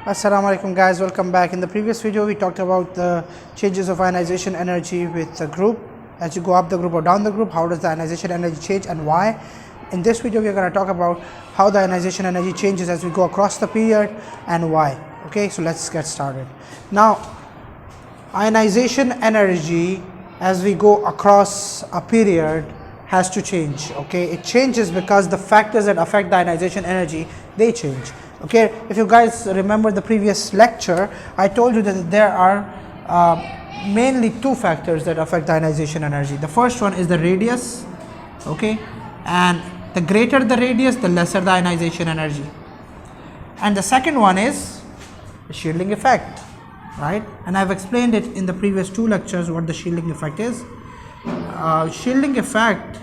Assalamu alaikum guys, welcome back. In the previous video we talked about the changes of ionization energy with the group. As you go up the group or down the group, how does the ionization energy change and why? In this video we are going to talk about how the ionization energy changes as we go across the period and why. Okay, so let's get started. Now, ionization energy as we go across a period has to change. Okay, it changes because the factors that affect the ionization energy, they change. Okay, if you guys remember the previous lecture, I told you that there are mainly two factors that affect the ionization energy. The first one is the radius, okay, and the greater the radius, the lesser the ionization energy. And the second one is the shielding effect, right? And I've explained it in the previous two lectures what the shielding effect is. Shielding effect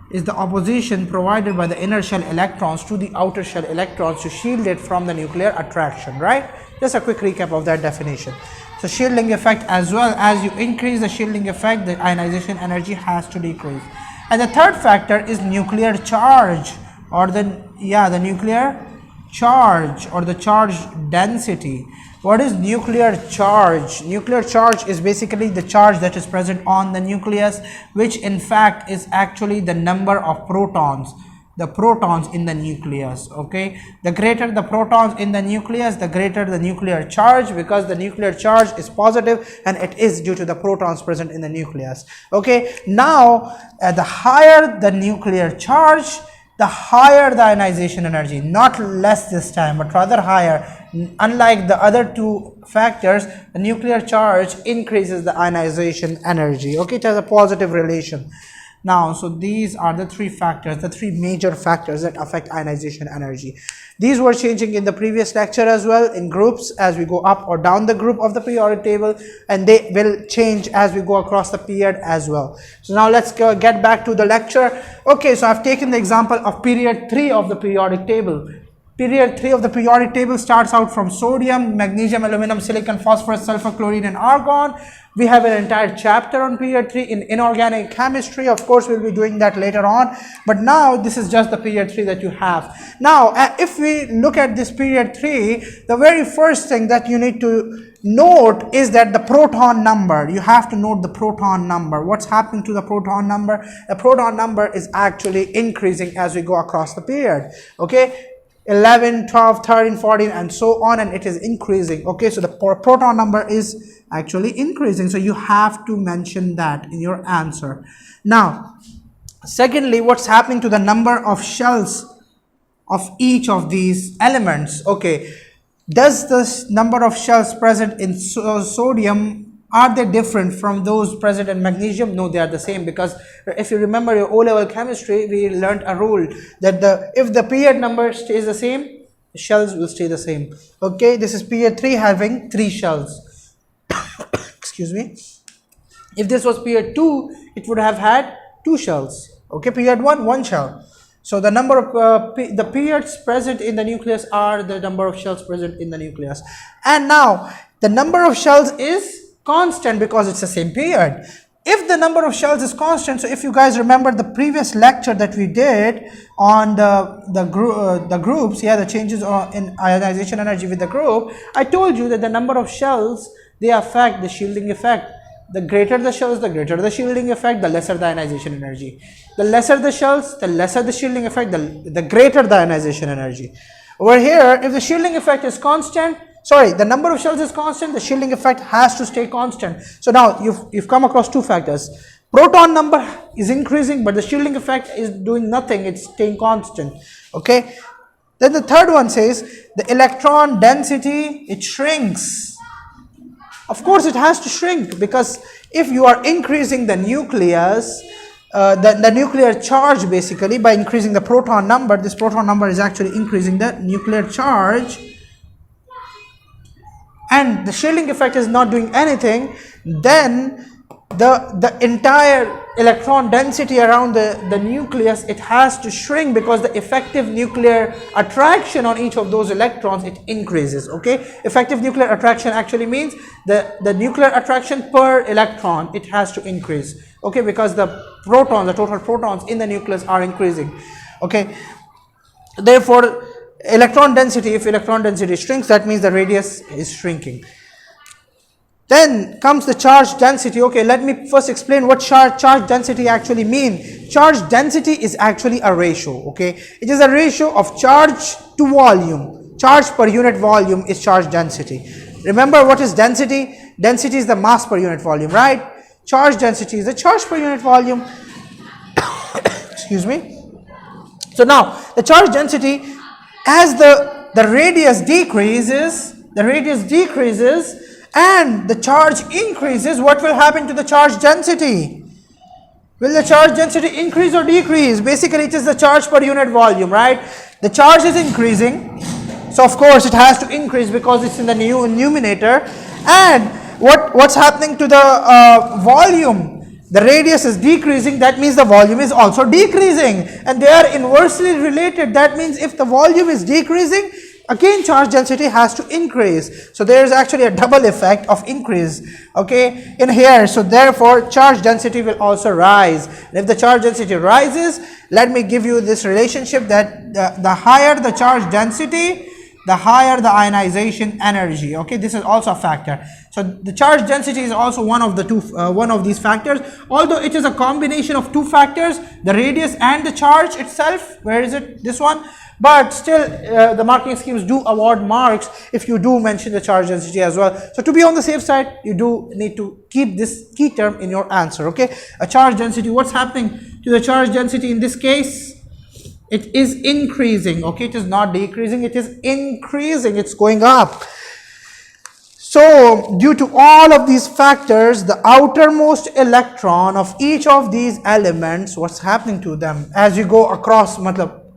is the opposition provided by the inner shell electrons to the outer shell electrons to shield it from the nuclear attraction, right? Just a quick recap of that definition. So shielding effect, as well as you increase the shielding effect, the ionization energy has to decrease. And the third factor is nuclear charge, or the nuclear charge or the charge density. What is nuclear charge? Nuclear charge is basically the charge that is present on the nucleus, which in fact is actually the number of protons, the protons in the nucleus. Okay, the greater the protons in the nucleus, the greater the nuclear charge, because the nuclear charge is positive and it is due to the protons present in the nucleus. Okay, now the higher the nuclear charge, the higher the ionization energy, not less this time, but rather higher. Unlike the other two factors, the nuclear charge increases the ionization energy. Okay, it has a positive relation. Now, so these are the three factors, the three major factors that affect ionization energy. These were changing in the previous lecture as well in groups as we go up or down the group of the periodic table, and they will change as we go across the period as well. So now let's get back to the lecture. Okay, so I've taken the example of period 3 of the periodic table. Period 3 of the periodic table starts out from sodium, magnesium, aluminum, silicon, phosphorus, sulfur, chlorine and argon. We have an entire chapter on period 3 in inorganic chemistry. Of course, we'll be doing that later on. But now this is just the period 3 that you have. Now, if we look at this period 3, the very first thing that you need to note is that the proton number. You have to note the proton number. What's happening to the proton number? The proton number is actually increasing as we go across the period. Okay. 11, 12, 13, 14 and so on, and it is increasing. Okay, so the proton number is actually increasing, so you have to mention that in your answer. Now, secondly, what's happening to the number of shells of each of these elements? Okay, does this number of shells present in sodium, are they different from those present in magnesium? No, they are the same, because if you remember your O-level chemistry, we learned a rule that if the period number stays the same, the shells will stay the same. Okay, this is period 3 having 3 shells. Excuse me. If this was period 2, it would have had 2 shells. Okay, period 1, 1 shell. So the number of the periods present in the nucleus are the number of shells present in the nucleus. And now the number of shells is constant because it's the same period. If the number of shells is constant, so if you guys remember the previous lecture that we did on the groups, the changes in ionization energy with the group, I told you that the number of shells, they affect the shielding effect. The greater the shells, the greater the shielding effect, the lesser the ionization energy. The lesser the shells, the lesser the shielding effect, the greater the ionization energy. Over here, if the shielding effect is constant, the number of shells is constant, the shielding effect has to stay constant. So now you've come across two factors. Proton number is increasing, but the shielding effect is doing nothing, it's staying constant. Okay. Then the third one says the electron density, it shrinks. Of course, it has to shrink, because if you are increasing the nucleus, the nuclear charge basically by increasing the proton number, this proton number is actually increasing the nuclear charge, and the shielding effect is not doing anything, then the entire electron density around the nucleus, it has to shrink, because the effective nuclear attraction on each of those electrons, it increases. Okay, effective nuclear attraction actually means the nuclear attraction per electron, it has to increase. Okay, because the total protons in the nucleus are increasing. Okay, therefore electron density, if electron density shrinks, that means the radius is shrinking. Then comes the charge density. Okay, let me first explain what charge density actually mean. Charge density is actually a ratio. Okay, it is a ratio of charge to volume. Charge per unit volume is charge density. Remember what is density? Density is the mass per unit volume, right? Charge density is the charge per unit volume. Excuse me. So now the charge density, as the radius decreases, and the charge increases, what will happen to the charge density? Will the charge density increase or decrease? Basically, it is the charge per unit volume, right? The charge is increasing, so of course it has to increase because it's in the numerator. And what's happening to the volume? The radius is decreasing, that means the volume is also decreasing, and they are inversely related. That means if the volume is decreasing, again charge density has to increase. So there is actually a double effect of increase, okay, in here. So therefore charge density will also rise. And if the charge density rises, let me give you this relationship, that the higher the charge density, the higher the ionization energy. Okay, this is also a factor. So the charge density is also one of the one of these factors, although it is a combination of two factors, the radius and the charge itself. Where is it? This one. But still the marking schemes do award marks if you do mention the charge density as well. So to be on the safe side, you do need to keep this key term in your answer. Okay, a charge density, what's happening to the charge density in this case? It is increasing. Okay, it is not decreasing, it is increasing, it's going up. So due to all of these factors, the outermost electron of each of these elements, what's happening to them as you go across,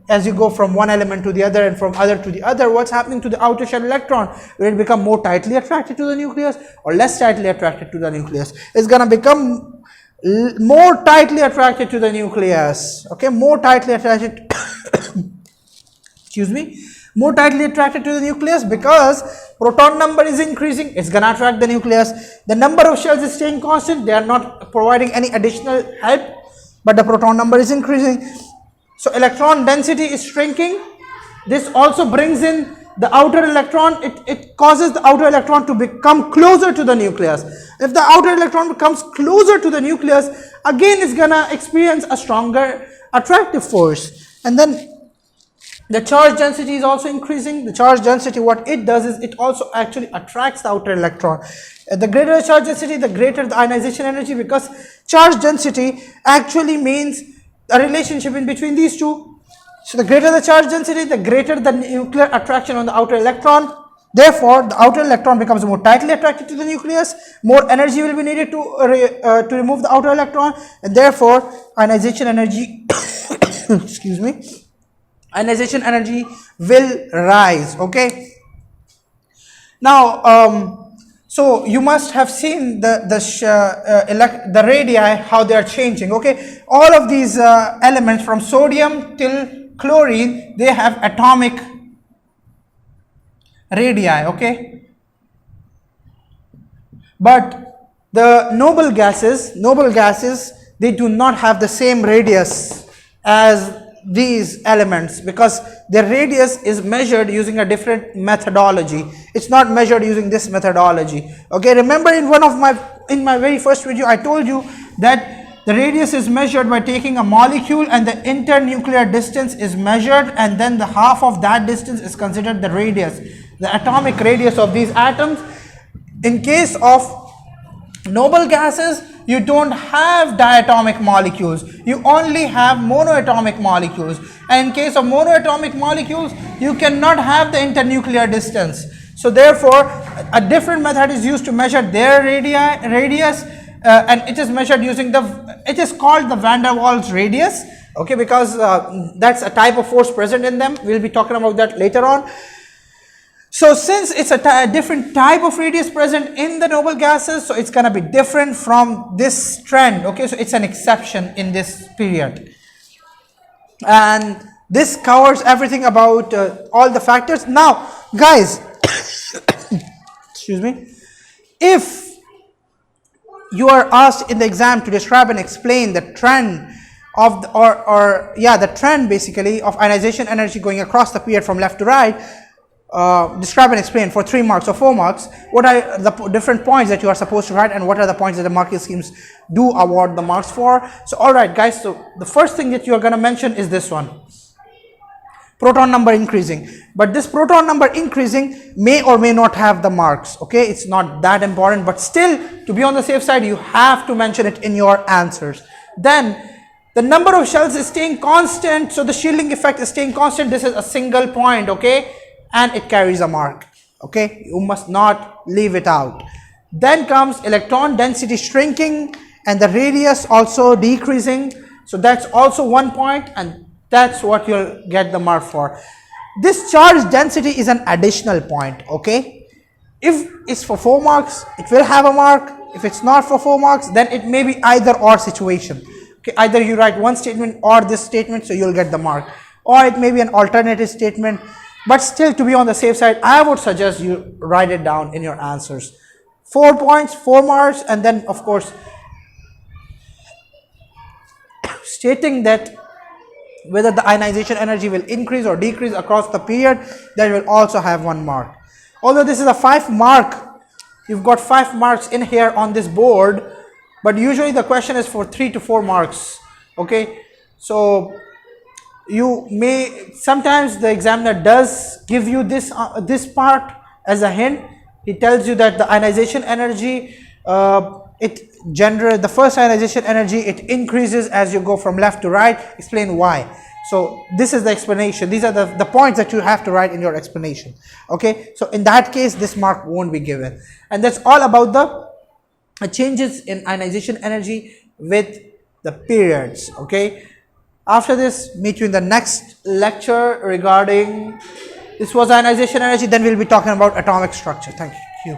as you go from one element to the other and from other to the other, what's happening to the outer shell electron? Will it become more tightly attracted to the nucleus or less tightly attracted to the nucleus? It's going to become more tightly attracted to the nucleus. Okay, more tightly attracted excuse me, more tightly attracted to the nucleus, because proton number is increasing, it's going to attract the nucleus. The number of shells is staying constant, they are not providing any additional help, but the proton number is increasing. So electron density is shrinking. This also brings in the outer electron, it causes the outer electron to become closer to the nucleus. If the outer electron becomes closer to the nucleus, again it's gonna experience a stronger attractive force. And then the charge density is also increasing. The charge density, what it does is it also actually attracts the outer electron. The greater the charge density, the greater the ionization energy, because charge density actually means a relationship in between these two. So the greater the charge density, the greater the nuclear attraction on the outer electron. Therefore, the outer electron becomes more tightly attracted to the nucleus. More energy will be needed to remove the outer electron, and therefore ionization energy excuse me, ionization energy will rise. Okay. Now, so you must have seen the radii, how they are changing. Okay, all of these elements from sodium till chlorine, they have atomic radii. Okay, but the noble gases, they do not have the same radius as these elements, because their radius is measured using a different methodology. It's not measured using this methodology. Okay, remember in my very first video I told you that the radius is measured by taking a molecule and the internuclear distance is measured, and then the half of that distance is considered the radius, the atomic radius of these atoms. In case of noble gases, you don't have diatomic molecules, you only have monoatomic molecules, and in case of monoatomic molecules, you cannot have the internuclear distance. So therefore a different method is used to measure their radius, and it is measured using it is called the van der Waals radius. Okay, because that's a type of force present in them. We'll be talking about that later on. So since it's a different type of radius present in the noble gases, so it's going to be different from this trend. Okay, so it's an exception in this period. And this covers everything about all the factors. Now, guys, excuse me, if you are asked in the exam to describe and explain the trend of the trend basically of ionization energy going across the period from left to right, describe and explain for 3 marks or 4 marks. What are the different points that you are supposed to write, and what are the points that the marking schemes do award the marks for? So alright guys, so the first thing that you are going to mention is this one, proton number increasing. But this proton number increasing may or may not have the marks, okay? It's not that important, but still, to be on the safe side, you have to mention it in your answers. Then the number of shells is staying constant, so the shielding effect is staying constant. This is a single point, okay, and it carries a mark, okay? You must not leave it out. Then comes electron density shrinking and the radius also decreasing, so that's also 1 point, and that's what you'll get the mark for. This charge density is an additional point, okay? If it's for 4 marks, it will have a mark. If it's not for 4 marks, then it may be either or situation. Okay, either you write one statement or this statement, so you'll get the mark, or it may be an alternative statement. But still, to be on the safe side, I would suggest you write it down in your answers. 4 points, 4 marks, and then of course stating that whether the ionization energy will increase or decrease across the period, that will also have 1 mark. Although this is a 5 mark, you've got 5 marks in here on this board, but usually the question is for 3 to 4 marks, okay? So you may, sometimes the examiner does give you this part as a hint. He tells you that the ionization energy, the first ionization energy, it increases as you go from left to right. Explain why. So this is the explanation. These are the points that you have to write in your explanation, okay? So in that case, this mark won't be given. And that's all about the changes in ionization energy with the periods, okay? After this, meet you in the next lecture regarding, this was ionization energy, then we'll be talking about atomic structure. Thank you.